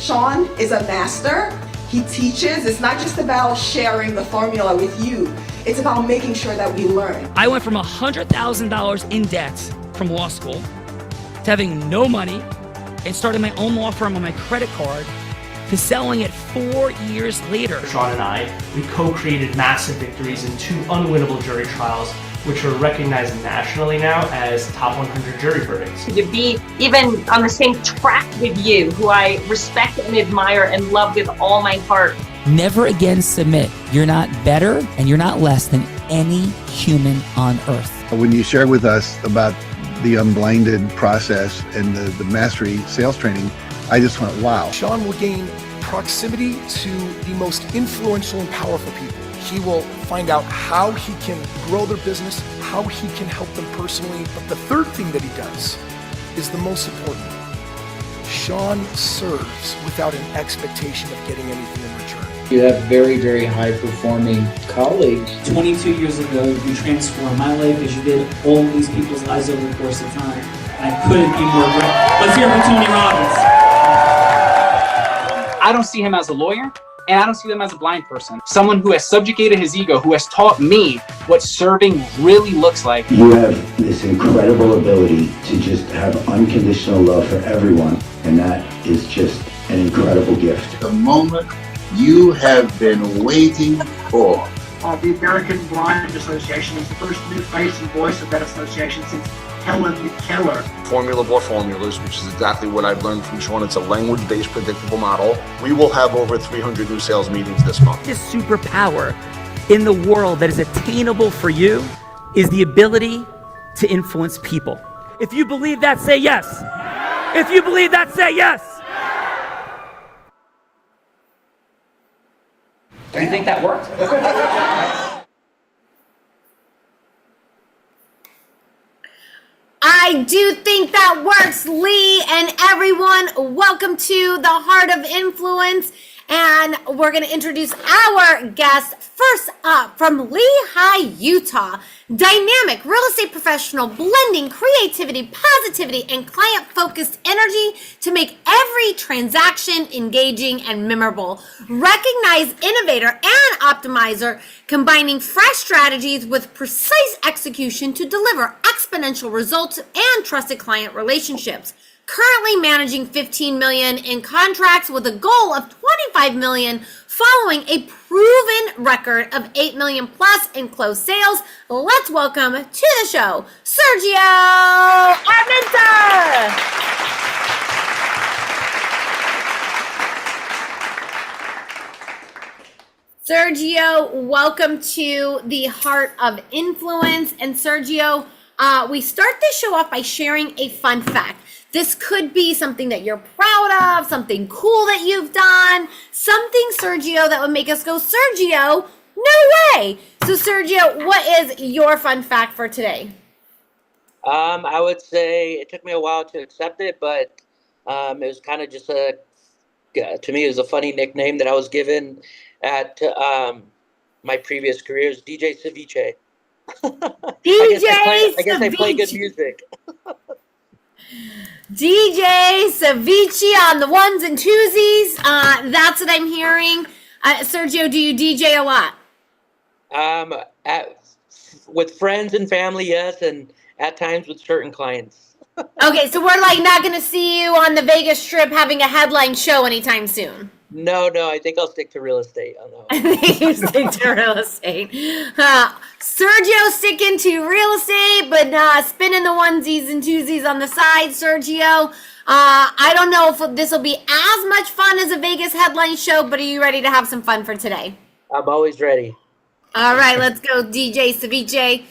Sean is a master. He teaches. It's not just about sharing the formula with you. It's about making sure that we learn. I went from $100,000 in debt from law school to having no money and starting my own law firm on my credit card to selling it 4 years later. Sean and I, we co-created massive victories in 2 unwinnable jury trials, which are recognized nationally now as top 100 jury verdicts. To be even on the same track with you, who I respect and admire and love with all my heart. Never again submit. You're not better and you're not less than any human on earth. When you shared with us about the unblinded process and the mastery sales training, I just went, wow. Sean will gain proximity to the most influential and powerful people. He will find out how he can grow their business, how he can help them personally. But the third thing that he does is the most important. Sean serves without an expectation of getting anything in return. You have very, very high-performing colleagues. 22 years ago, you transformed my life as you did all these people's lives over the course of time. And I couldn't be more grateful. Let's hear it for Tony Robbins. I don't see him as a lawyer, and I don't see him as a blind person. Someone who has subjugated his ego, who has taught me what serving really looks like. You have this incredible ability to just have unconditional love for everyone, and that is just an incredible gift. The moment you have been waiting for. The American Blind Association is the first new face and voice of that association since Helen Keller. Formula for formulas, which is exactly what I've learned from Sean. It's a language-based predictable model. We will have over 300 new sales meetings this month. This superpower in the world that is attainable for you is the ability to influence people. If you believe that, say yes. If you believe that, say yes. Do you think that worked? I do think that works, Lee, and everyone. Welcome to the Heart of Influence. And we're going to introduce our guest first up from Lehi, Utah. Dynamic real estate professional blending creativity, positivity, and client-focused energy to make every transaction engaging and memorable. Recognized innovator and optimizer, combining fresh strategies with precise execution to deliver exponential results and trusted client relationships. Currently managing $15 million in contracts with a goal of $25 million, following a proven record of $8 million plus in closed sales. Let's welcome to the show, Sergio Armenta. Sergio, welcome to the Heart of Influence. And Sergio, we start this show off by sharing a fun fact. This could be something that you're proud of, something cool that you've done, something, Sergio, that would make us go, Sergio, no way. So, Sergio, what is your fun fact for today? I would say it took me a while to accept it, but it was kind of just to me, it was a funny nickname that I was given at my previous careers, DJ Ceviche. I guess I play good music. DJ Ceviche on the ones and twosies. That's what I'm hearing. Sergio, do you DJ a lot? With friends and family, yes, and at times with certain clients. Okay, so we're like not going to see you on the Vegas Strip having a headline show anytime soon. No, I think I'll stick to real estate on that one. I think you stick to real estate. Sergio sticking to real estate, but spinning the onesies and twosies on the side, Sergio. I don't know if this will be as much fun as a Vegas headline show, but are you ready to have some fun for today? I'm always ready. All right, let's go, DJ Ceviche.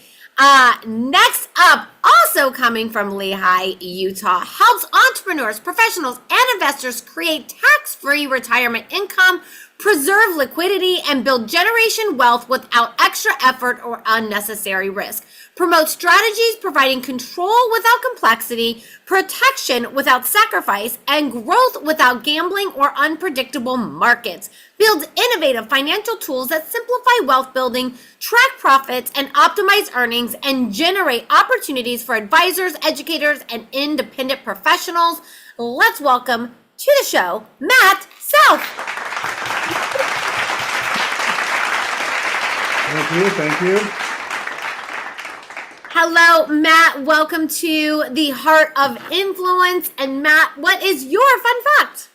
Next up, also coming from Lehi, Utah, helps entrepreneurs, professionals, and investors create tax-free retirement income, preserve liquidity, and build generation wealth without extra effort or unnecessary risk. Promote strategies providing control without complexity, protection without sacrifice, and growth without gambling or unpredictable markets. Build innovative financial tools that simplify wealth building, track profits, and optimize earnings, and generate opportunities for advisors, educators, and independent professionals. Let's welcome to the show, Matt South. Thank you. Hello, Matt. Welcome to the Heart of Influence. And Matt, what is your fun fact?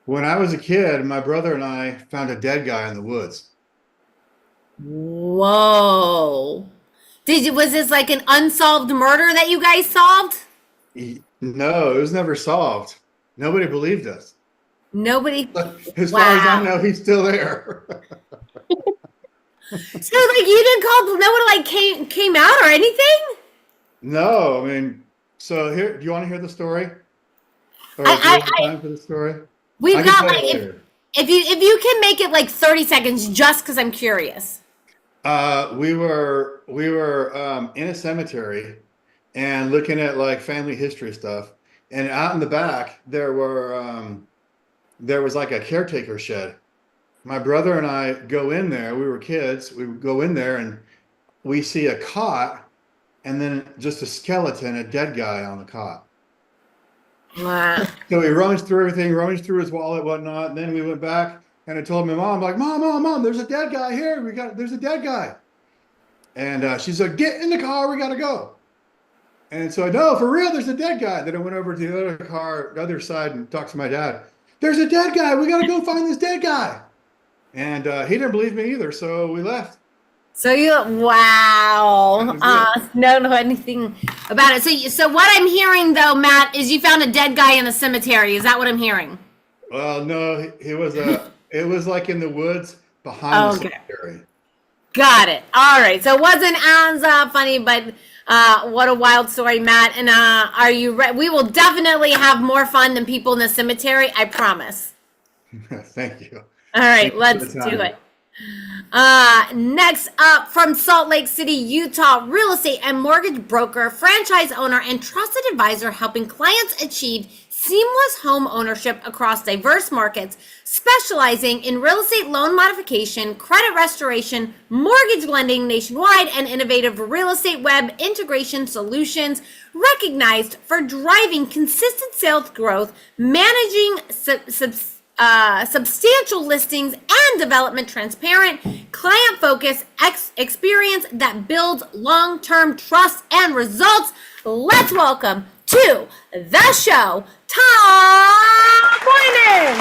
When I was a kid, my brother and I found a dead guy in the woods. Whoa. Was this like an unsolved murder that you guys solved? No, it was never solved. Nobody believed us. Nobody. As far as I know, he's still there. So like you didn't call, no one like came out or anything? No, I mean, so here, do you want to hear the story? Or do you have time for the story? We've got like if you can make it like 30 seconds just because I'm curious. We were in a cemetery and looking at like family history stuff, and out in the back there was like a caretaker shed. My brother and I go in there. We were kids. We would go in there and we see a cot, and then just a skeleton, a dead guy on the cot. Wow. So he rummaged through everything, rummaged through his wallet, whatnot. And then we went back and I told my mom, like, Mom, there's a dead guy here. There's a dead guy. And she's like, get in the car, we gotta go. And so I know, for real, there's a dead guy. Then I went over to the other car, the other side, and talked to my dad. There's a dead guy. We gotta go find this dead guy. And he didn't believe me either, so we left. So wow. Don't know anything about it. So what I'm hearing though, Matt, is you found a dead guy in a cemetery. Is that what I'm hearing? Well, no, it was like in the woods behind the cemetery. Got it. All right. So it wasn't as funny, but what a wild story, Matt. And are you ready? We will definitely have more fun than people in the cemetery. I promise. Thank you. All right, let's do it. Next up, from Salt Lake City, Utah, real estate and mortgage broker, franchise owner, and trusted advisor, helping clients achieve seamless home ownership across diverse markets, specializing in real estate loan modification, credit restoration, mortgage lending nationwide, and innovative real estate web integration solutions, recognized for driving consistent sales growth, managing substantial listings and development, transparent, client-focused experience that builds long-term trust and results. Let's welcome to the show, Tom Boynan.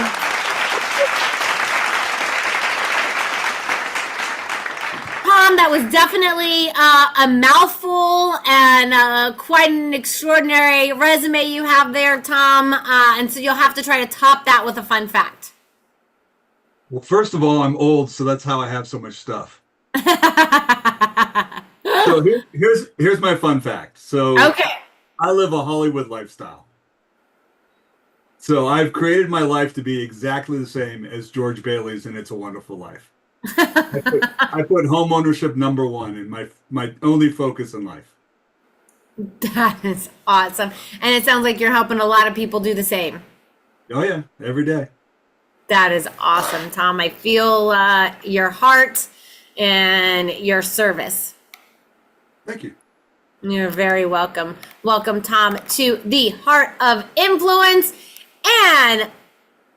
Tom, that was definitely a mouthful and quite an extraordinary resume you have there, Tom. And so you'll have to try to top that with a fun fact. Well, first of all, I'm old, so that's how I have so much stuff. So here's my fun fact. So I live a Hollywood lifestyle. So I've created my life to be exactly the same as George Bailey's in It's a Wonderful Life. I put home ownership number one in my only focus in life. That is awesome. And it sounds like you're helping a lot of people do the same. Oh yeah, every day. That is awesome, Tom. I feel your heart and your service. Thank you. You're very welcome. Welcome, Tom, to the Heart of Influence. And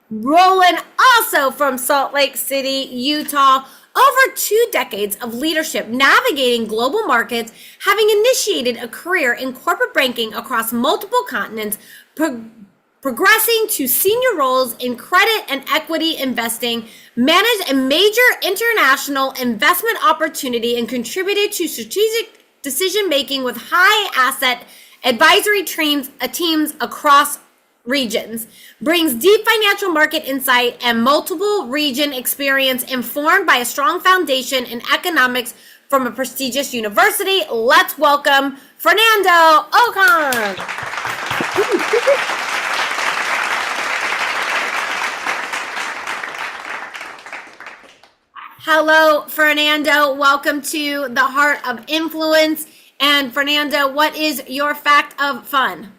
Roland, also from Salt Lake City, Utah, over 2 decades of leadership navigating global markets, having initiated a career in corporate banking across multiple continents, progressing to senior roles in credit and equity investing, managed a major international investment opportunity, and contributed to strategic decision-making with high asset advisory teams across regions, brings deep financial market insight and multiple region experience informed by a strong foundation in economics from a prestigious university. Let's welcome Fernando Ocon. Hello, Fernando. Welcome to the Heart of Influence. And Fernando, what is your fact of fun?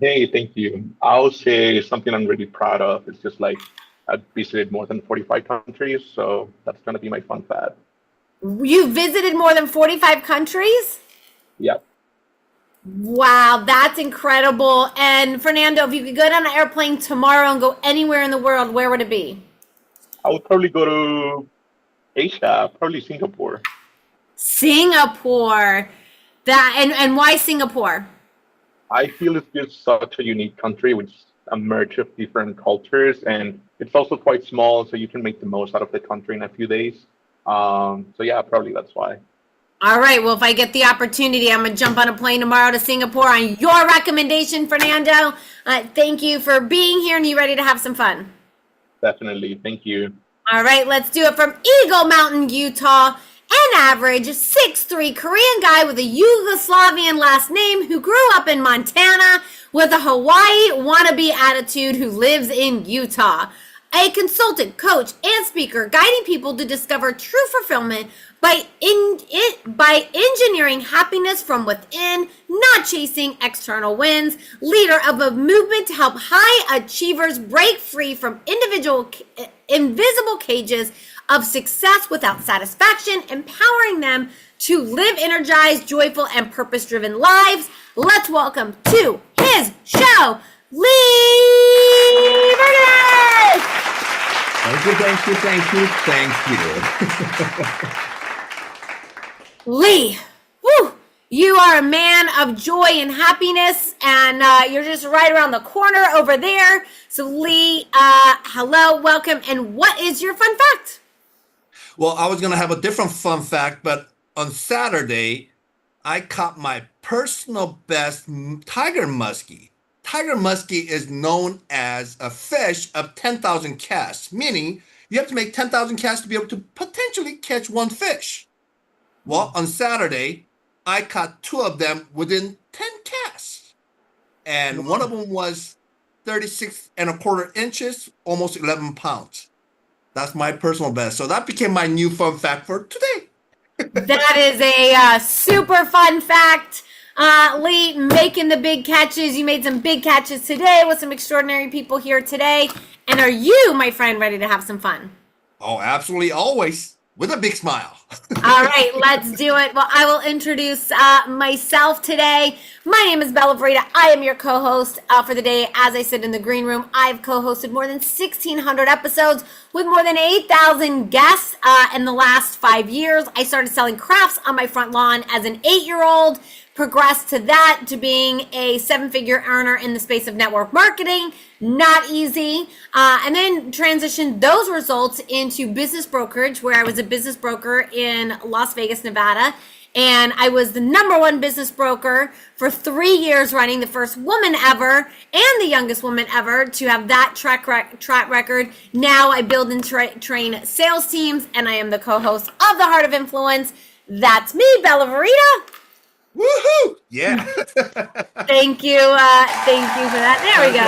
Hey, thank you. I'll say something I'm really proud of. It's just like I've visited more than 45 countries, so that's going to be my fun fact. You visited more than 45 countries? Yep. Wow, that's incredible. And Fernando, if you could get on an airplane tomorrow and go anywhere in the world, where would it be? I would probably go to Asia, probably Singapore. Singapore. And why Singapore? I feel it's just such a unique country with a merge of different cultures, and it's also quite small, so you can make the most out of the country in a few days. So yeah, probably that's why. All right. Well, if I get the opportunity, I'm going to jump on a plane tomorrow to Singapore on your recommendation, Fernando. Thank you for being here, and you ready to have some fun? Definitely. Thank you. All right. Let's do it from Eagle Mountain, Utah. An average 6'3" Korean guy with a Yugoslavian last name who grew up in Montana with a Hawaii wannabe attitude who lives in Utah. A consultant, coach, and speaker guiding people to discover true fulfillment by engineering happiness from within, not chasing external wins. Leader of a movement to help high achievers break free from invisible cages of success without satisfaction, empowering them to live energized, joyful, and purpose-driven lives. Let's welcome to his show, Lee Bergnes! Thank you. Lee, woo, you are a man of joy and happiness, and you're just right around the corner over there. So Lee, hello, welcome, and what is your fun fact? Well, I was going to have a different fun fact, but on Saturday, I caught my personal best tiger muskie. Tiger muskie is known as a fish of 10,000 casts, meaning you have to make 10,000 casts to be able to potentially catch one fish. Well, on Saturday, I caught 2 of them within 10 casts. And one of them was 36¼ inches, almost 11 pounds. That's my personal best. So that became my new fun fact for today. That is a super fun fact. Lee, making the big catches. You made some big catches today with some extraordinary people here today. And are you, my friend, ready to have some fun? Oh, absolutely. Always. With a big smile. All right, let's do it. Well, I will introduce myself today. My name is Bella Verita. I am your co-host for the day. As I said in the green room, I've co-hosted more than 1,600 episodes with more than 8,000 guests in the last 5 years. I started selling crafts on my front lawn as an 8-year-old, progressed to that, to being a 7-figure earner in the space of network marketing. Not easy. And then transitioned those results into business brokerage, where I was a business broker in Las Vegas, Nevada. And I was the #1 business broker for 3 years running, the first woman ever and the youngest woman ever to have that track record. Now I build and train sales teams, and I am the co-host of The Heart of Influence. That's me, Bella Verita. Woohoo! Yeah. Thank you for that. There we go.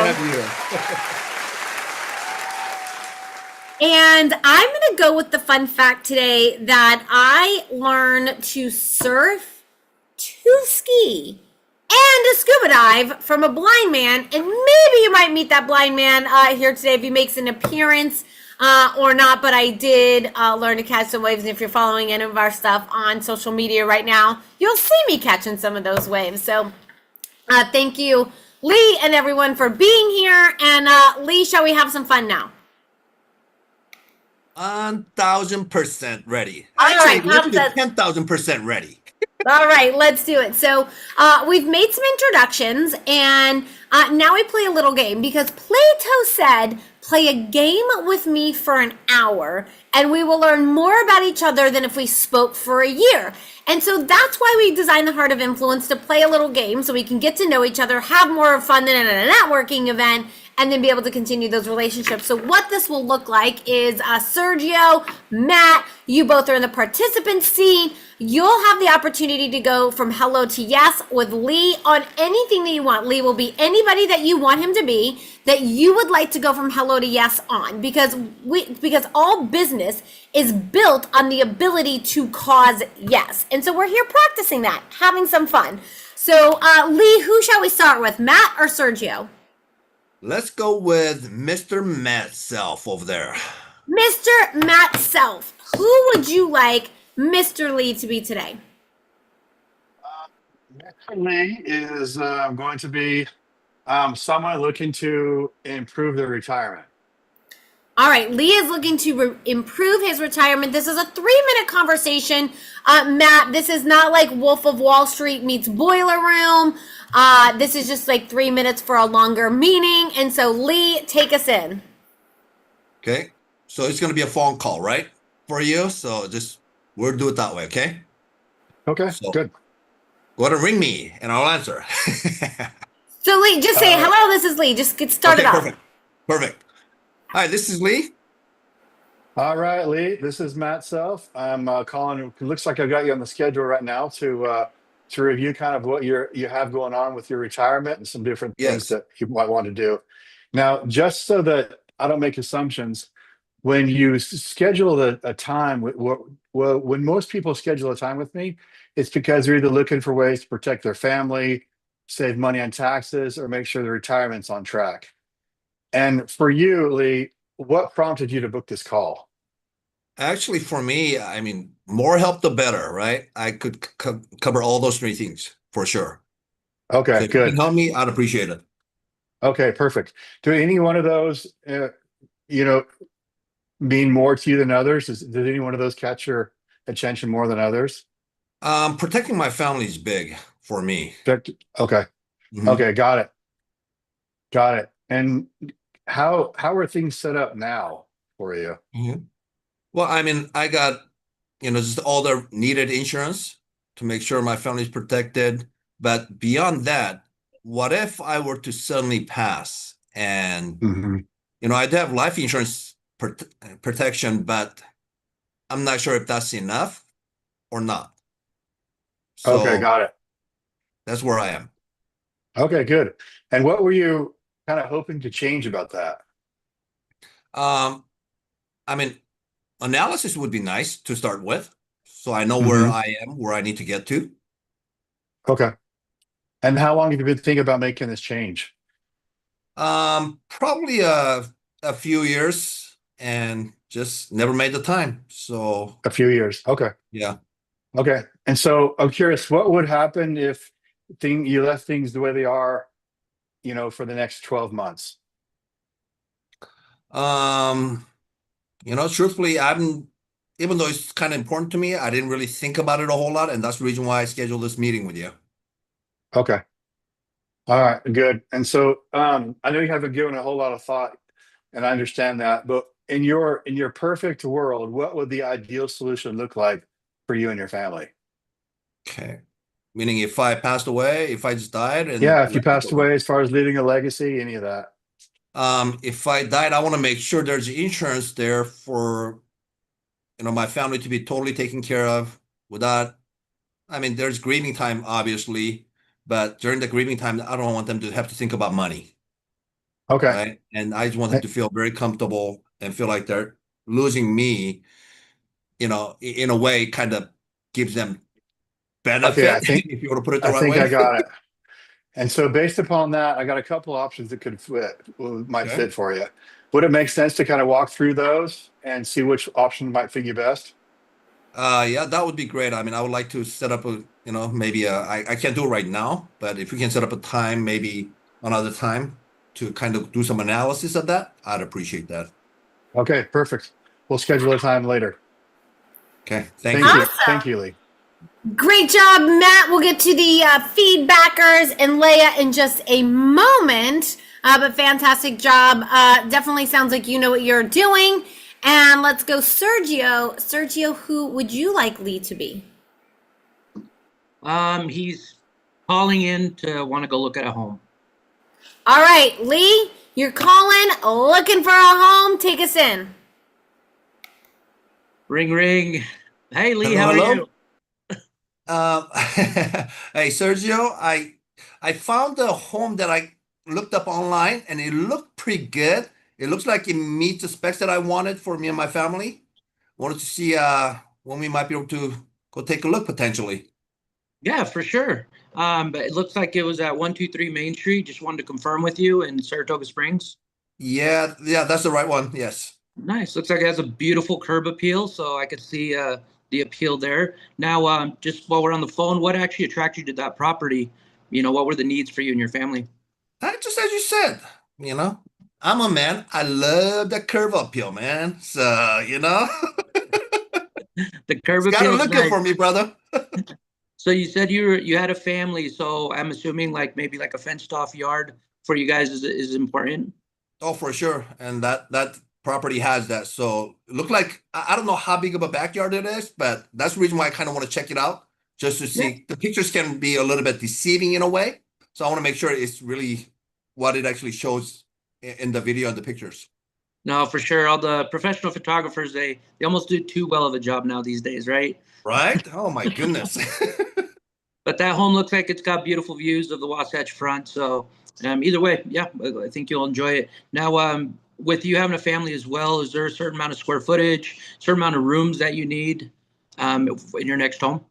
And I'm going to go with the fun fact today that I learned to surf, to ski, and to scuba dive from a blind man. And maybe you might meet that blind man here today if he makes an appearance or not. But I did learn to catch some waves. And if you're following any of our stuff on social media right now, you'll see me catching some of those waves. So thank you, Lee, and everyone for being here. And Lee, shall we have some fun now? 1,000% ready. All right, 10,000% ready. All right, let's do it. So we've made some introductions, and now we play a little game because Plato said, play a game with me for an hour, and we will learn more about each other than if we spoke for a year. And so that's why we designed the Heart of Influence, to play a little game so we can get to know each other, have more fun than at a networking event, and then be able to continue those relationships. So what this will look like is Sergio, Matt, you both are in the participant seat. You'll have the opportunity to go from hello to yes with Lee on anything that you want. Lee will be anybody that you want him to be, that you would like to go from hello to yes on, because all business is built on the ability to cause yes. And so we're here practicing that, having some fun. So Lee, who shall we start with, Matt or Sergio? Let's go with Mr. Matt Self over there. Mr. Matt Self, who would you like Mr. Lee to be today? Lee is going to be someone looking to improve their retirement. All right, Lee is looking to improve his retirement. This is a 3-minute conversation. Matt, this is not like Wolf of Wall Street meets Boiler Room. This is just like 3 minutes for a longer meeting. And so, Lee, take us in. Okay. So it's going to be a phone call, right? For you. So just, we'll do it that way. Okay. Okay. So, good. Go ahead and ring me and I'll answer. So, Lee, just say, hello, this is Lee. Just get started off. Perfect. Perfect. Hi, this is Lee. All right, Lee. This is Matt Self. I'm calling. It looks like I've got you on the schedule right now to review kind of what you have going on with your retirement and some different things that you might want to do. Now, just so that I don't make assumptions, when you schedule a time, when most people schedule a time with me, it's because they're either looking for ways to protect their family, save money on taxes, or make sure their retirement's on track. And for you, Lee, what prompted you to book this call? Actually, for me, I mean, more help the better, right? I could cover all those 3 things for sure. Okay, so if good. you can help me, I'd appreciate it. Okay, perfect. Do any one of those, mean more to you than others? Did any one of those catch your attention more than others? Protecting my family is big for me. Okay. Mhm. Okay, got it. And how are things set up now for you? Mhm. Well, I mean, I got, just all the needed insurance to make sure my family is protected. But beyond that, what if I were to suddenly pass? And, I do have life insurance protection, but I'm not sure if that's enough or not. So Okay, got it. that's where I am. Okay, good. And what were you kind of hoping to change about that? I mean, analysis would be nice to start with, so I know where I am, where I need to get to. Okay. And how long have you been thinking about making this change? Probably a few years, and just never made the time. So A few years. Okay. yeah. Okay. And so I'm curious, what would happen if you left things the way they are, for the next 12 months? Truthfully, even though it's kind of important to me, I didn't really think about it a whole lot, and that's the reason why I scheduled this meeting with you. Okay. All right, good. And so I know you haven't given a whole lot of thought, and I understand that, but in your perfect world, what would the ideal solution look like for you and your family? Okay. Meaning if I passed away, if I just died, and Yeah, if you passed away, as far as leaving a legacy, any of that. if I died, I want to make sure there's insurance there for, my family to be totally taken care of without, there's grieving time, obviously, but during the grieving time, I don't want them to have to think about money. Okay. Right. And I just want them to feel very comfortable and feel like they're losing me, in a way, kind of gives them benefit. Okay, I think, if you want to put it the I right think way. I got it. And so based upon that, I got a couple options that might Okay. fit for you. Would it make sense to kind of walk through those and see which option might fit you best? Yeah, that would be great. I would like to set up maybe I can't do it right now, but if we can set up a time, maybe another time to kind of do some analysis of that, I'd appreciate that. Okay, perfect. We'll schedule a time later. Okay, Thank you. you. Thank you, Lee. Great job, Matt. We'll get to the feedbackers and Leia in just a moment. But fantastic job. Definitely sounds like you know what you're doing. And let's go, Sergio. Sergio, who would you like Lee to be? He's calling in to want to go look at a home. All right, Lee, you're calling, looking for a home. Take us in. Ring, ring. Hey, Lee, Hello, how are hello? you? Hey, Sergio, I found a home that I looked up online, and it looked pretty good. It looks like it meets the specs that I wanted for me and my family. Wanted to see when we might be able to go take a look potentially. Yeah, for sure. But it looks like it was at 123 Main Street. Just wanted to confirm with you in Saratoga Springs. Yeah, that's the right one. Yes. Nice. Looks like it has a beautiful curb appeal, so I could see the appeal there. Now, just while we're on the phone, what actually attracted you to that property? What were the needs for you and your family? Just as you said, I'm a man. I love the curve appeal, man. So, The curve it's gotta appeal. look good for me, brother. So you said you had a family, so I'm assuming like maybe like a fenced off yard for you guys is important. Oh, for sure. And that property has that. So it looked like, I don't know how big of a backyard it is, but that's the reason why I kind of want to check it out, just to see. Yeah. The pictures can be a little bit deceiving in a way. So I want to make sure it's really what it actually shows in the video and the pictures. No, for sure. All the professional photographers, they almost do too well of a job now these days, right? Right? Oh my goodness. But that home looks like it's got beautiful views of the Wasatch Front. So either way, yeah, I think you'll enjoy it. Now, with you having a family as well, is there a certain amount of square footage, certain amount of rooms that you need in your next home?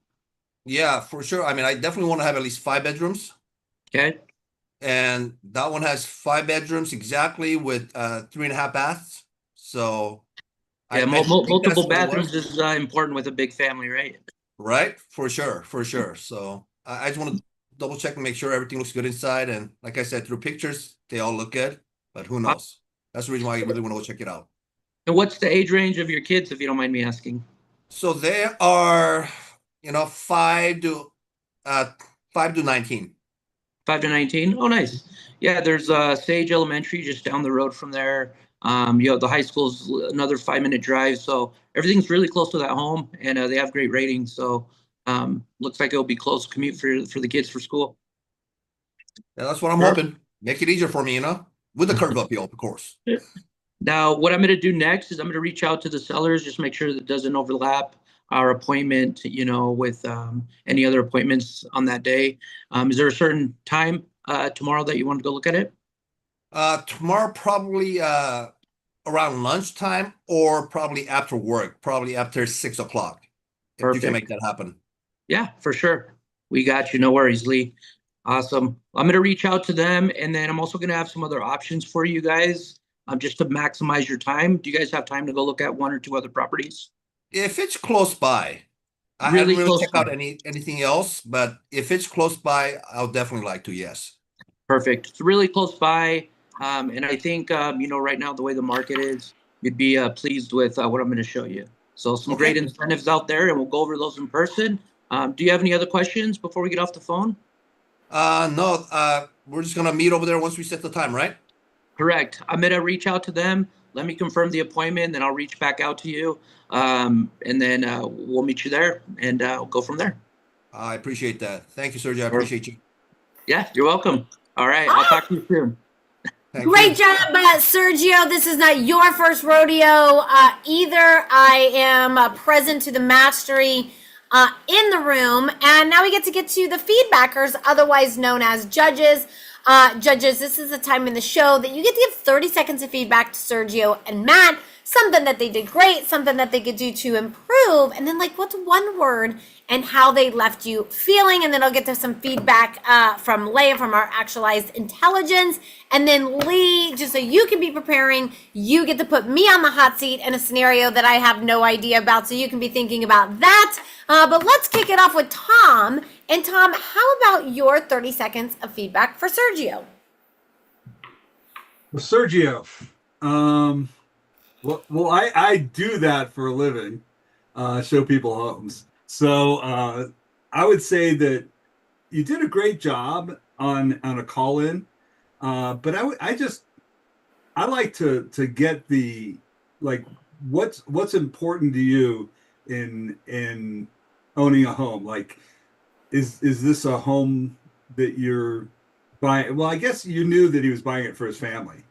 Yeah, for sure. I mean, I definitely want to have at least 5 bedrooms. Okay. And that one has 5 bedrooms exactly with 3.5 baths. So yeah, I think multiple that's what it bathrooms was. is important with a big family, right? Right, for sure. So I just want to double check and make sure everything looks good inside. And like I said, through pictures, they all look good, but who knows? That's the reason why I really want to go check it out. And what's the age range of your kids, if you don't mind me asking? So they are, 5 to 19. 5 to 19. Oh, nice. Yeah, there's Sage Elementary just down the road from there. The high school's another 5-minute drive, so everything's really close to that home, and they have great ratings. So looks like it'll be close commute for the kids for school. Yeah, that's what I'm hoping. Make it easier for me, with the curve appeal, of course. Now, what I'm going to do next is I'm going to reach out to the sellers, just make sure that it doesn't overlap our appointment, with any other appointments on that day. Is there a certain time tomorrow that you want to go look at it? Tomorrow, probably around lunchtime or probably after work, probably after 6 o'clock. If you can make that happen. Yeah, for sure. We got you. No worries, Lee. Awesome. I'm going to reach out to them, and then I'm also going to have some other options for you guys just to maximize your time. Do you guys have time to go look at 1 or 2 other properties? If it's close by, I Really haven't close checked by. out anything else, but if it's close by, I'll definitely like to, yes. Perfect. It's really close by. And I think, right now, the way the market is, you'd be pleased with what I'm going to show you. So some great incentives out there, and we'll go over those in person. Do you have any other questions before we get off the phone? No, we're just going to meet over there once we set the time, right? Correct. I'm going to reach out to them. Let me confirm the appointment, then I'll reach back out to you. And then we'll meet you there, and we'll go from there. I appreciate that. Thank you, Sergio. I appreciate you. Yeah, you're welcome. All right. I'll talk to you soon. Great job, Sergio. This is not your first rodeo either. I am present to the mastery in the room. And now we get to the feedbackers, otherwise known as judges. Judges, this is the time in the show that you get to give 30 seconds of feedback to Sergio and Matt. Something that they did great, something that they could do to improve, and then what's one word and how they left you feeling. And then I'll get to some feedback from Leia from our actualized intelligence. And then Lee, just so you can be preparing, you get to put me on the hot seat in a scenario that I have no idea about, so you can be thinking about that. But let's kick it off with Tom. And Tom, how about your 30 seconds of feedback for Sergio? Well, Sergio, well, I do that for a living, show people homes. So I would say that you did a great job on a call-in, but I like to get the what's important to you in owning a home. Like, is this a home that you're buying? Well, I guess you knew that he was buying it for his family,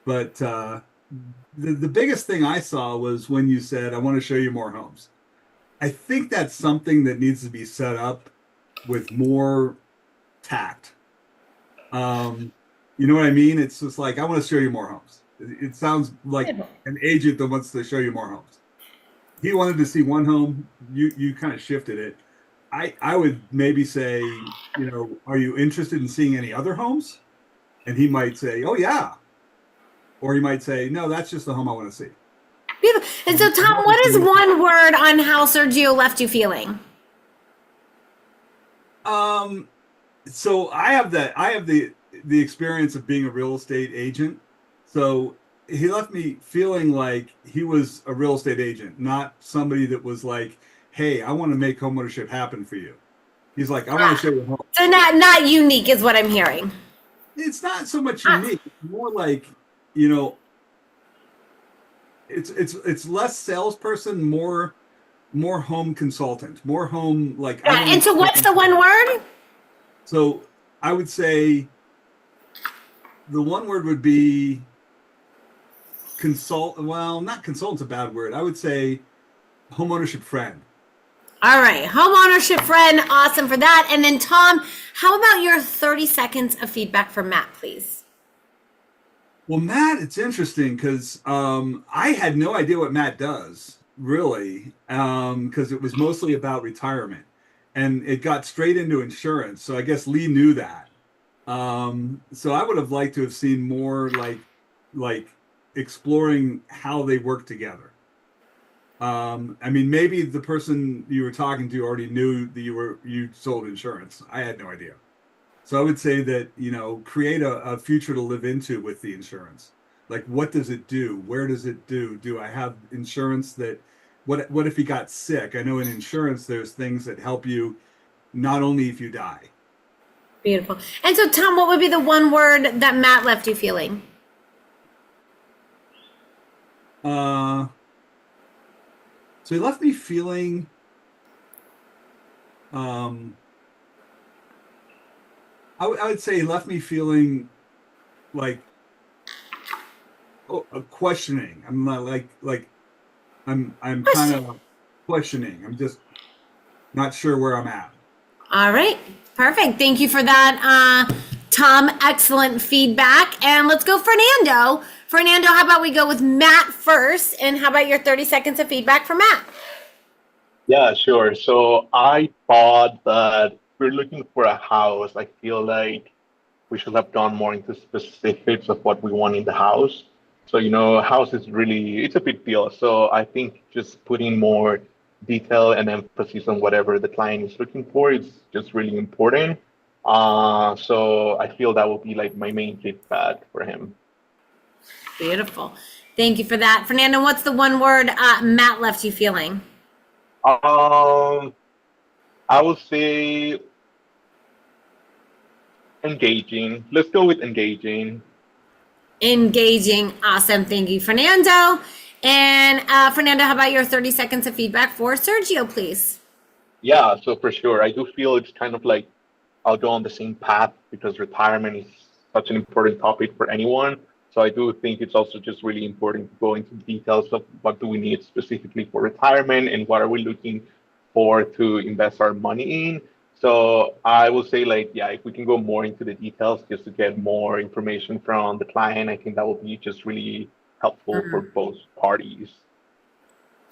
but the biggest thing I saw was when you said, I want to show you more homes. I think that's something that needs to be set up with more tact. You know what I mean? It's just like, I want to show you more homes. It sounds like an agent that wants to show you more homes. He wanted to see one home. You kind of shifted it. I would maybe say, are you interested in seeing any other homes? And he might say, oh yeah. Or he might say, no, that's just the home I want to see. Beautiful. And so, Tom, what is one word on how Sergio left you feeling? So I have the experience of being a real estate agent. So he left me feeling like he was a real estate agent, not somebody that was like, hey, I want to make homeownership happen for you. He's like, I want to show you home. So not unique is what I'm hearing. It's not so much unique. It's more like, you know, it's less salesperson, more home consultant, more home like. And so what's the one word? So I would say the one word would be consult. Well, not consultant's a bad word. I would say homeownership friend. All right, homeownership friend, awesome for that. And then Tom, how about your 30 seconds of feedback for Matt, please? Well, Matt, it's interesting because I had no idea what Matt does, really, because it was mostly about retirement. And it got straight into insurance. So I guess Lee knew that. So I would have liked to have seen more like exploring how they work together. I mean, maybe the person you were talking to already knew that you sold insurance. I had no idea. So I would say that, you know, create a future to live into with the insurance. Like, what does it do? Where does it do? Do I have insurance that, what if he got sick? I know in insurance, there's things that help you not only if you die. Beautiful. And so, Tom, what would be the one word that Matt left you feeling? So he left me feeling, I would say he left me feeling like, questioning. I'm not like I'm kind of questioning. I'm just not sure where I'm at. All right, perfect. Thank you for that, Tom. Excellent feedback. And let's go Fernando. Fernando, how about we go with Matt first? And how about your 30 seconds of feedback for Matt? Yeah, sure. So I thought that we're looking for a house. I feel like we should have gone more into specifics of what we want in the house. So, you know, a house is really, it's a big deal. So I think just putting more detail and emphasis on whatever the client is looking for is just really important. So I feel that will be like my main feedback for him. Beautiful. Thank you for that. Fernando, what's the one word Matt left you feeling? I would say engaging. Let's go with engaging. Engaging. Awesome. Thank you, Fernando. And Fernando, how about your 30 seconds of feedback for Sergio, please? Yeah, so for sure. I do feel it's kind of like I'll go on the same path because retirement is such an important topic for anyone. So I do think it's also just really important to go into details of what do we need specifically for retirement and what are we looking for to invest our money in. So I will say, like, yeah, if we can go more into the details just to get more information from the client, I think that will be just really helpful for both parties.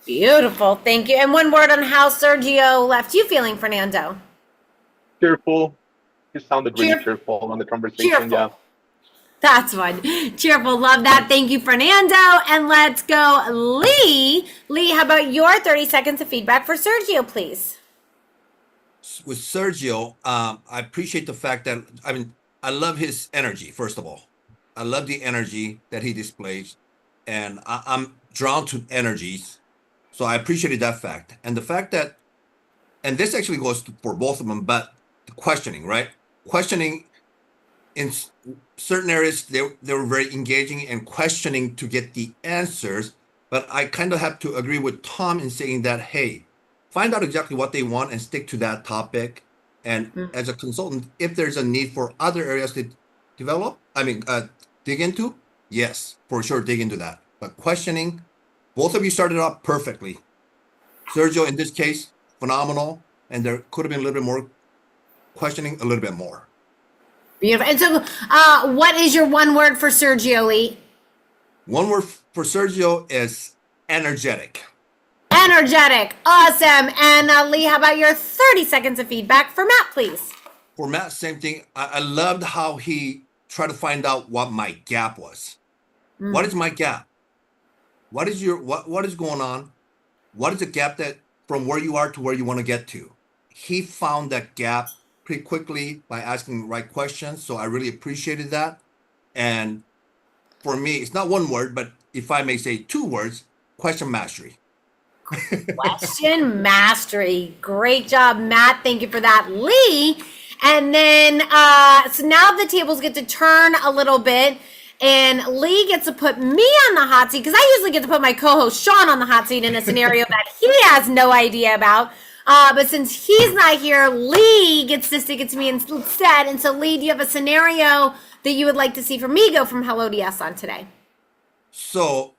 Beautiful. Thank you. And one word on how Sergio left you feeling, Fernando? Cheerful. He sounded really cheerful on the conversation. Cheerful. Yeah. That's fun. Cheerful. Love that. Thank you, Fernando. And let's go, Lee. Lee, how about your 30 seconds of feedback for Sergio, please? With Sergio, I appreciate the fact that, I mean, I love his energy, first of all. I love the energy that he displays. And I'm drawn to energies. So I appreciated that fact. And the fact that, and this actually goes for both of them, but the questioning, right? Questioning in certain areas, they were very engaging and questioning to get the answers. But I kind of have to agree with Tom in saying that, hey, find out exactly what they want and stick to that topic. And as a consultant, if there's a need for other areas to develop, dig into, yes, for sure, dig into that. But questioning, both of you started off perfectly. Sergio, in this case, phenomenal. And there could have been a little bit more questioning, a little bit more. Beautiful. And so what is your one word for Sergio, Lee? One word for Sergio is energetic. Energetic. Awesome. And Lee, how about your 30 seconds of feedback for Matt, please? For Matt, same thing. I loved how he tried to find out what my gap was. What is my gap? What is going on? What is the gap that from where you are to where you want to get to? He found that gap pretty quickly by asking the right questions. So I really appreciated that. And for me, it's not one word, but if I may say 2 words, question mastery. Question mastery. Great job, Matt. Thank you for that, Lee. And then, so now the tables get to turn a little bit, and Lee gets to put me on the hot seat, because I usually get to put my co-host Sean on the hot seat in a scenario that he has no idea about. But since he's not here, Lee gets to stick it to me instead. And so, Lee, do you have a scenario that you would like to see from me go from hello to yes on today? So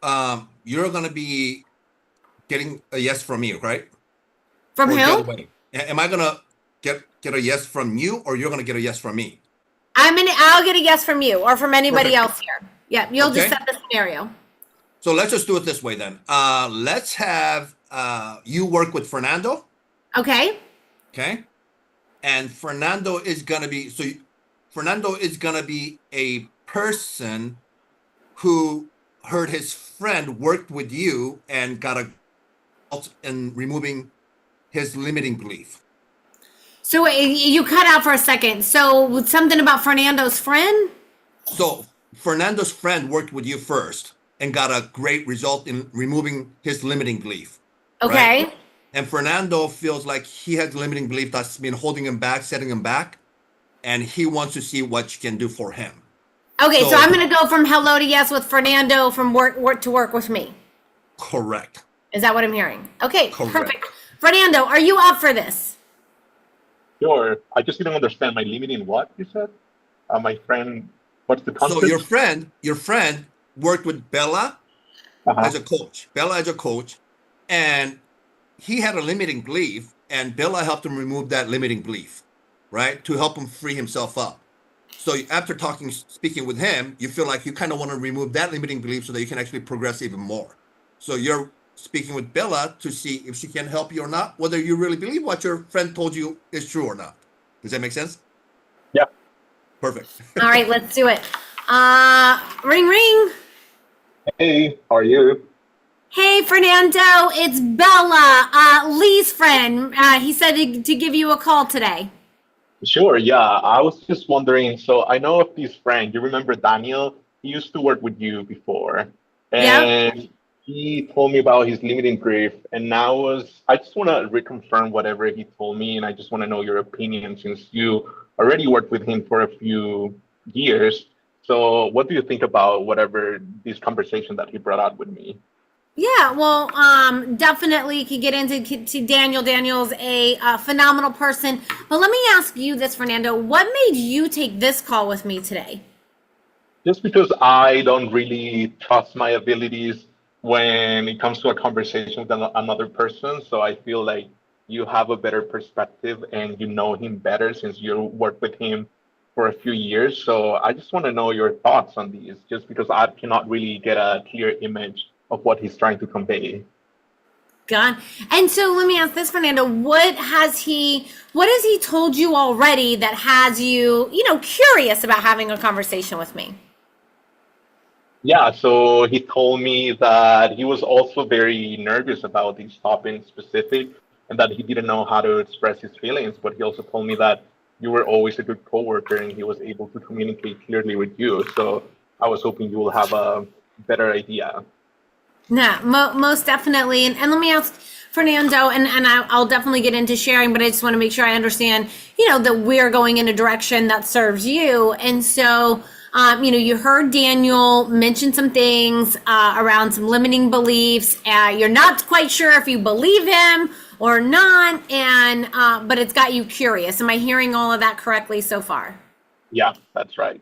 you're going to be getting a yes from me, right? From or who? Am I going to get a yes from you, or you're going to get a yes from me? I'll get a yes from you or from anybody Perfect. else here. Yeah, you'll just set the scenario. So let's just do it this way then. Let's have you work with Fernando. Okay. Okay. And Fernando is going to be a person who heard his friend worked with you and got a in removing his limiting belief. So you cut out for a second. So something about Fernando's friend? So Fernando's friend worked with you first and got a great result in removing his limiting belief. Okay. Right? And Fernando feels like he has limiting belief that's been holding him back, setting him back, and he wants to see what you can do for him. Okay, so I'm going to go from hello to yes with Fernando from work to work with me. Correct. Is that what I'm hearing? Okay, Correct. Perfect. Fernando, are you up for this? Sure. I just didn't understand my limiting what you said. My friend, what's the concept? So your friend worked with Bella as a coach. Bella as a coach, and he had a limiting belief, and Bella helped him remove that limiting belief, right? To help him free himself up. So after speaking with him, you feel like you kind of want to remove that limiting belief so that you can actually progress even more. So you're speaking with Bella to see if she can help you or not, whether you really believe what your friend told you is true or not. Does that make sense? Yeah. Perfect. All right, let's do it. Ring, ring. Hey, how are you? Hey, Fernando, it's Bella, Lee's friend. He said to give you a call today. Sure, yeah. I was just wondering, so I know of this friend. You remember Daniel? He used to work with you before. And he told me about his limiting belief. And now I just want to reconfirm whatever he told me. And I just want to know your opinion since you already worked with him for a few years. So what do you think about whatever this conversation that he brought out with me? Yeah, well, definitely could get into Daniel. Daniel's a phenomenal person. But let me ask you this, Fernando. What made you take this call with me today? Just because I don't really trust my abilities when it comes to a conversation with another person. So I feel like you have a better perspective and you know him better since you worked with him for a few years. So I just want to know your thoughts on these, just because I cannot really get a clear image of what he's trying to convey. God. And so let me ask this, Fernando, what has he told you already that has you, curious about having a conversation with me? Yeah, so he told me that he was also very nervous about these topics specific and that he didn't know how to express his feelings, but he also told me that you were always a good coworker and he was able to communicate clearly with you. So I was hoping you will have a better idea. No, most definitely. And let me ask Fernando, and I'll definitely get into sharing, but I just want to make sure I understand, that we're going in a direction that serves you. And so, you heard Daniel mention some things around some limiting beliefs. You're not quite sure if you believe him or not, and but it's got you curious. Am I hearing all of that correctly so far? Yeah, that's right.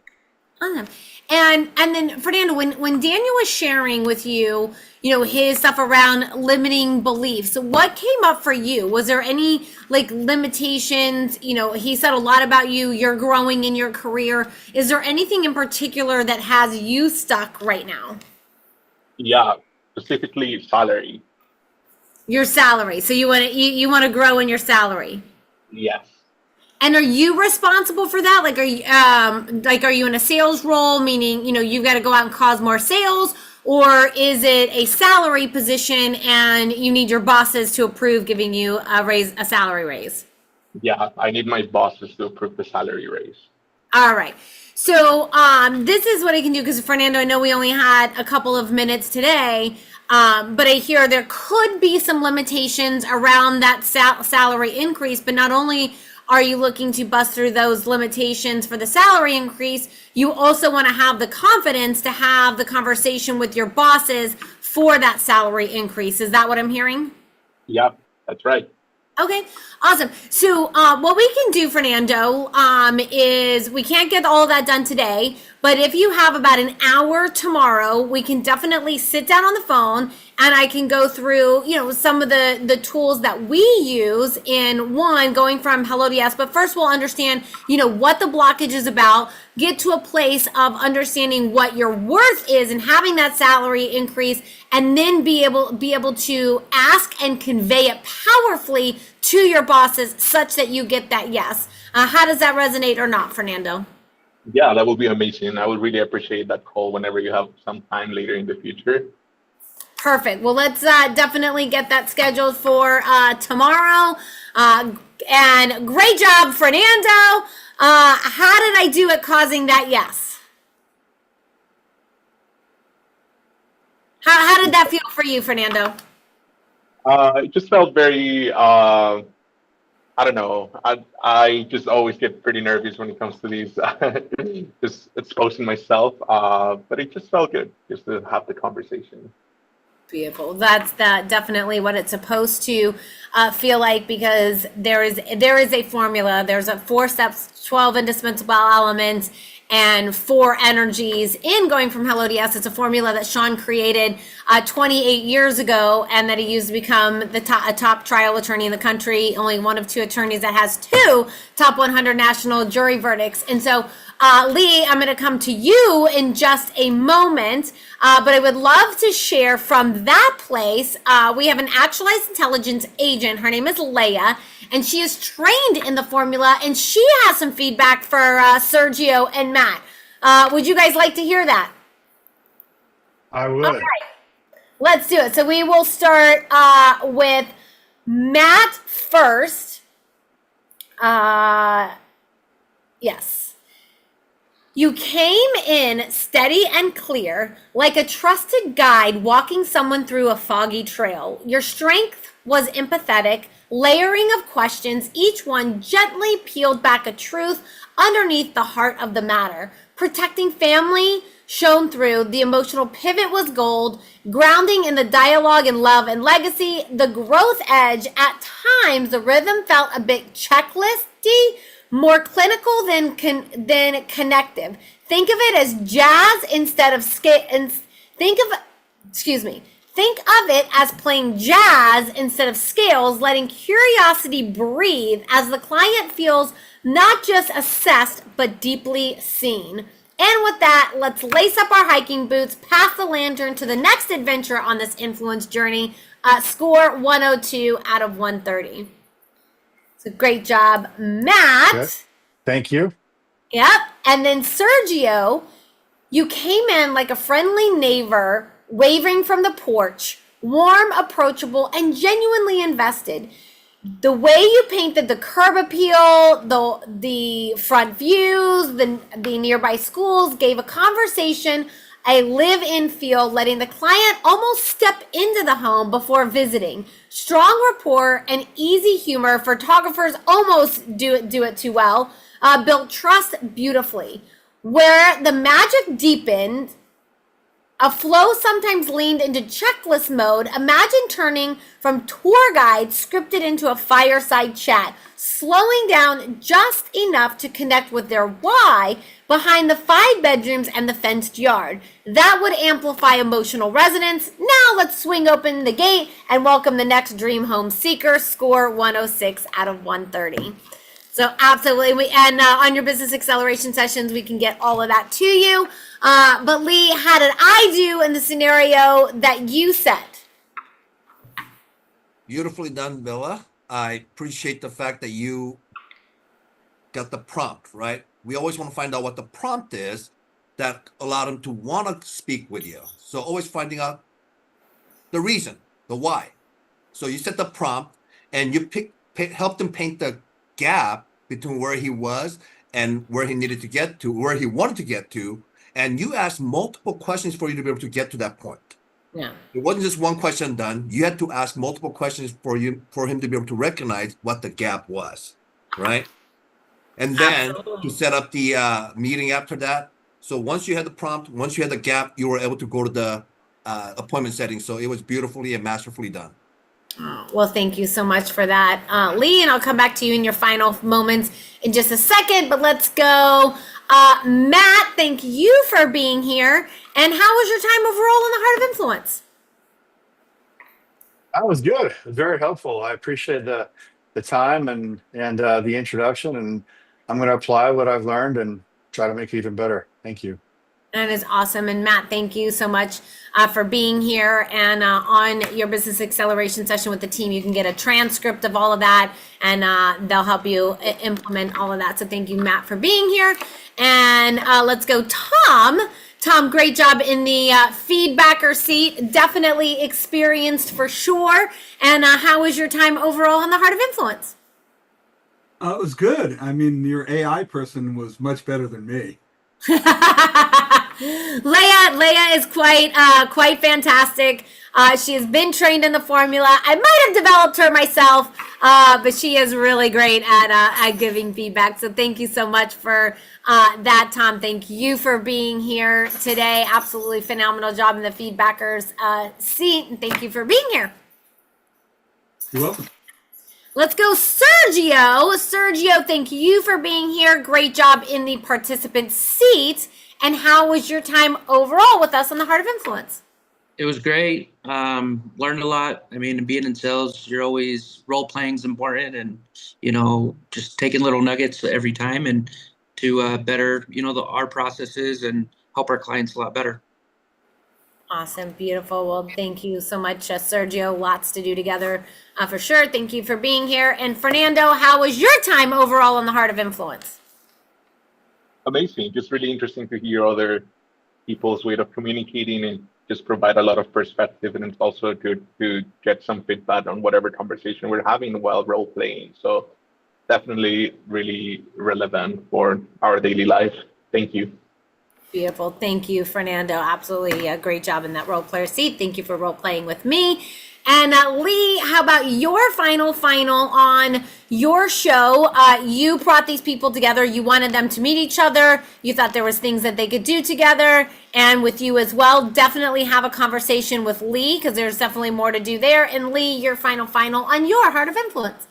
Awesome. And then Fernando, when Daniel was sharing with you, his stuff around limiting beliefs, what came up for you? Was there any limitations? He said a lot about you. You're growing in your career. Is there anything in particular that has you stuck right now? Yeah, specifically salary. Your salary. So you want to grow in your salary? Yes. And are you responsible for that? Are you in a sales role, meaning, you've got to go out and cause more sales? or is it a salary position and you need your bosses to approve giving you a salary raise? Yeah, I need my bosses to approve the salary raise. All right. So this is what I can do, because Fernando, I know we only had a couple of minutes today, but I hear there could be some limitations around that salary increase. But not only are you looking to bust through those limitations for the salary increase, you also want to have the confidence to have the conversation with your bosses for that salary increase. Is that what I'm hearing? Yep, that's right. Okay, awesome. So what we can do, Fernando, is we can't get all that done today, but if you have about an hour tomorrow, we can definitely sit down on the phone and I can go through, some of the tools that we use in going from Hello to Yes. But first we'll understand, what the blockage is about, get to a place of understanding what your worth is and having that salary increase, and then be able to ask and convey it powerfully to your bosses such that you get that yes. How does that resonate or not, Fernando? Yeah, that would be amazing. I would really appreciate that call whenever you have some time later in the future. Perfect. Well, let's definitely get that scheduled for tomorrow. And great job, Fernando. How did I do at causing that yes? How did that feel for you, Fernando? It just felt very, I don't know. I just always get pretty nervous when it comes to these, just exposing myself. But it just felt good just to have the conversation. Beautiful. That's definitely what it's supposed to feel like, because there is a formula. There's 4 steps, 12 indispensable elements, and 4 energies in going from Hello to Yes. It's a formula that Sean created 28 years ago, and that he used to become a top trial attorney in the country. Only one of 2 attorneys that has 2 top 100 national jury verdicts. And so, Lee, I'm going to come to you in just a moment, but I would love to share from that place. We have an actualized intelligence agent. Her name is Leia, and she is trained in the formula, and she has some feedback for Sergio and Matt. Would you guys like to hear that? I would. All right. Let's do it. So we will start with Matt first. Yes. You came in steady and clear, like a trusted guide walking someone through a foggy trail. Your strength was empathetic, layering of questions, each one gently peeled back a truth underneath the heart of the matter. Protecting family shone through, the emotional pivot was gold, grounding in the dialogue and love and legacy, the growth edge. At times, the rhythm felt a bit checklisty, more clinical than connective. Think of it as jazz instead of Think of it as playing jazz instead of scales, letting curiosity breathe as the client feels not just assessed, but deeply seen. And with that, let's lace up our hiking boots, pass the lantern to the next adventure on this influence journey. Score 102 out of 130. So great job, Matt. Good. Thank you. Yep. And then Sergio, you came in like a friendly neighbor, waving from the porch, warm, approachable, and genuinely invested. The way you painted the curb appeal, the front views, the nearby schools gave a conversation a live-in feel, letting the client almost step into the home before visiting. Strong rapport and easy humor. Photographers almost do it too well. Built trust beautifully. Where the magic deepened, a flow sometimes leaned into checklist mode. Imagine turning from tour guide scripted into a fireside chat, slowing down just enough to connect with their why behind the 5 bedrooms and the fenced yard. That would amplify emotional resonance. Now let's swing open the gate and welcome the next dream home seeker. Score 106 out of 130. So absolutely, and on your business acceleration sessions, we can get all of that to you. But Lee, how did I do in the scenario that you set? Beautifully done, Bella. I appreciate the fact that you got the prompt, right? We always want to find out what the prompt is that allowed him to want to speak with you. So always finding out the reason, the why. So you set the prompt and you helped him paint the gap between where he was and where he needed to get to, where he wanted to get to. And you asked multiple questions for you to be able to get to that point. Yeah. It wasn't just one question done. You had to ask multiple questions for him to be able to recognize what the gap was, right? And then to set up the meeting after that. So once you had the prompt, once you had the gap, you were able to go to the appointment setting. So it was beautifully and masterfully done. Well, thank you so much for that, Lee, and I'll come back to you in your final moments in just a second, but let's go. Matt, thank you for being here. And how was your time overall in the Heart of Influence? That was good. It was very helpful. I appreciate the time and the introduction, and I'm going to apply what I've learned and try to make it even better. Thank you. That is awesome. And Matt, thank you so much for being here. And on your business acceleration session with the team, you can get a transcript of all of that, and they'll help you implement all of that. So thank you, Matt, for being here. And let's go, Tom. Tom, great job in the feedbacker seat. Definitely experienced for sure. And how was your time overall in the Heart of Influence? It was good. I mean, your AI person was much better than me. Leia is quite fantastic. She has been trained in the formula. I might have developed her myself, but she is really great at giving feedback. So thank you so much for that, Tom. Thank you for being here today. Absolutely phenomenal job in the feedbackers seat, and thank you for being here. You're welcome. Let's go, Sergio. Sergio, thank you for being here. Great job in the participant seat. And how was your time overall with us on the Heart of Influence? It was great. Learned a lot. I mean, being in sales, you're always role playing is important, and just taking little nuggets every time and to better our processes and help our clients a lot better. Awesome. Beautiful. Well, thank you so much, Sergio. Lots to do together for sure. Thank you for being here. And Fernando, how was your time overall on the Heart of Influence? Amazing. Just really interesting to hear other people's way of communicating and just provide a lot of perspective. And it's also good to get some feedback on whatever conversation we're having while role playing. So definitely really relevant for our daily life. Thank you. Beautiful. Thank you, Fernando. Absolutely a great job in that role player seat. Thank you for role playing with me. And Lee, how about your final on your show? You brought these people together. You wanted them to meet each other. You thought there was things that they could do together, and with you as well. Definitely have a conversation with Lee, because there's definitely more to do there. And Lee, your final on your Heart of Influence.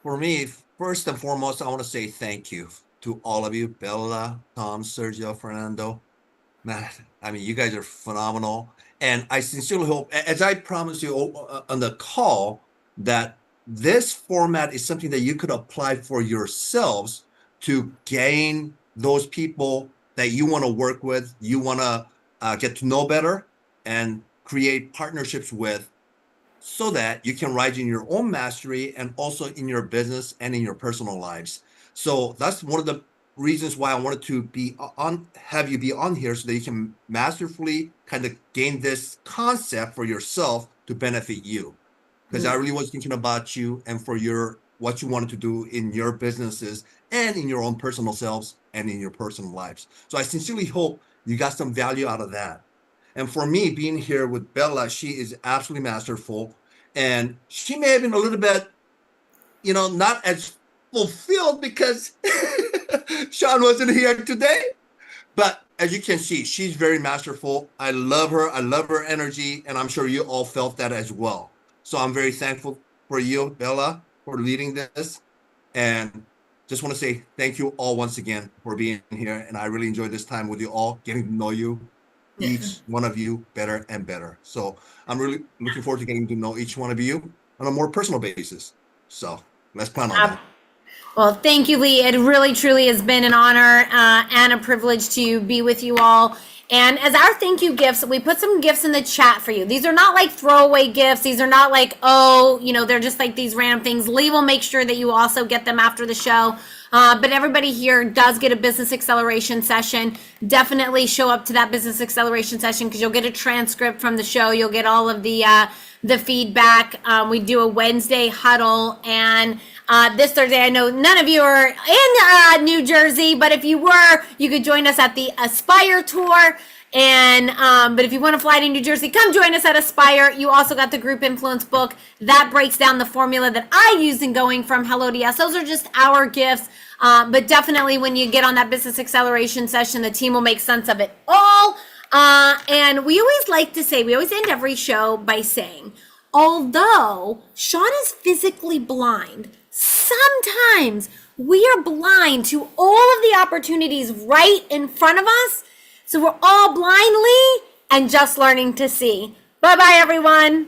For me, first and foremost, I want to say thank you to all of you, Bella, Tom, Sergio, Fernando. Man, I mean, you guys are phenomenal. And I sincerely hope, as I promised you on the call, that this format is something that you could apply for yourselves to gain those people that you want to work with, you want to get to know better and create partnerships with, so that you can rise in your own mastery and also in your business and in your personal lives. So that's one of the reasons why I wanted to have you be on here, so that you can masterfully kind of gain this concept for yourself to benefit you. Because I really was thinking about you and for what you wanted to do in your businesses and in your own personal selves and in your personal lives. So I sincerely hope you got some value out of that. And for me, being here with Bella, she is absolutely masterful. And she may have been a little bit, not as fulfilled because Sean wasn't here today. But as you can see, she's very masterful. I love her. I love her energy. And I'm sure you all felt that as well. So I'm very thankful for you, Bella, for leading this. And just want to say thank you all once again for being here. And I really enjoyed this time with you all, getting to know you, each one of you better and better. So I'm really looking forward to getting to know each one of you on a more personal basis. So let's plan on that. Well, thank you, Lee. It really, truly has been an honor and a privilege to be with you all. And as our thank you gifts, we put some gifts in the chat for you. These are not like throwaway gifts. These are not like, oh, you know, they're just like these random things. Lee will make sure that you also get them after the show. But everybody here does get a business acceleration session. Definitely show up to that business acceleration session because you'll get a transcript from the show. You'll get all of the feedback. We do a Wednesday huddle, and this Thursday, I know none of you are in New Jersey, but if you were, you could join us at the Aspire Tour. And but if you want to fly to New Jersey, come join us at Aspire. You also got the Group Influence book that breaks down the formula that I use in going from Hello to Yes. Those are just our gifts. But definitely when you get on that business acceleration session, the team will make sense of it all. And we always like to say, we always end every show by saying, although Sean is physically blind, sometimes we are blind to all of the opportunities right in front of us. So we're all blindly and just learning to see. Bye-bye, everyone.